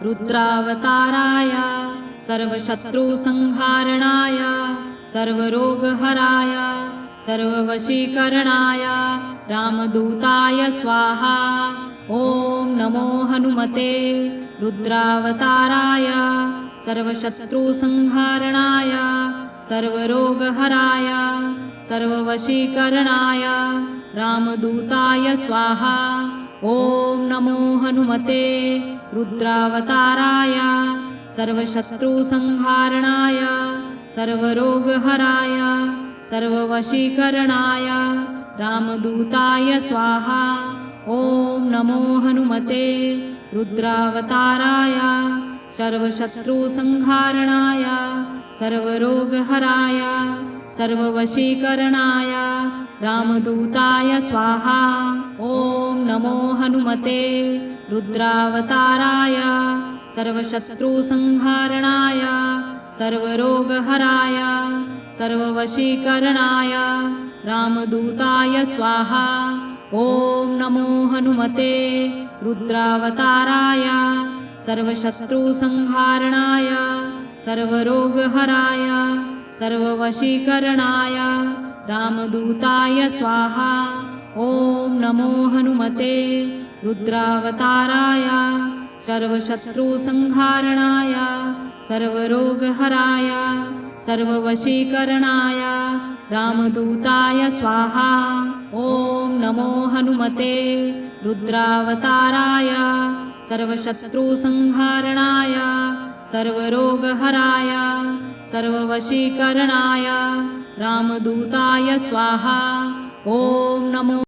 रुद्रावताराय सर्वशत्रुसंहारणाय सर्वरोगहराय सर्ववशीकरणाय रामदूताय स्वाहा। ॐ नमो हनुमते रुद्रावताराय सर्वशत्रुसंहारणाय सर्वरोगहराय सर्ववशीकरणाय रामदूताय स्वाहा। ॐ नमो हनुमते रुद्रावताराय सर्वशत्रुसंहारणाय सर्वरोगहराय सर्ववशीकरणाय रामदूताय स्वाहा। ॐ नमो हनुमते रुद्रावताराय सर्वशत्रुसंहारणाय सर्वरोगहराय सर्ववशीकरणाय रामदूताय स्वाहा। ॐ नमो हनुमते रुद्रावताराय सर्वशत्रुसंहारणाय सर्वरोगहराय सर्ववशीकरणाय रामदूताय स्वाहा। ॐ नमो हनुमते रुद्रावताराय सर्वशत्रुसंहारणाय सर्वरोगहराय सर्ववशीकरणाय रामदूताय स्वाहा। ॐ नमो हनुमते रुद्रावताराय सर्वशत्रुसंहारणाय सर्वरोगहराय सर्ववशीकरणाय रामदूताय स्वाहा। ॐ नमो हनुमते रुद्रावताराय सर्वशत्रुसंहारणाय सर्वरोगहराय सर्ववशीकरणाय रामदूताय स्वाहा। ॐ नमो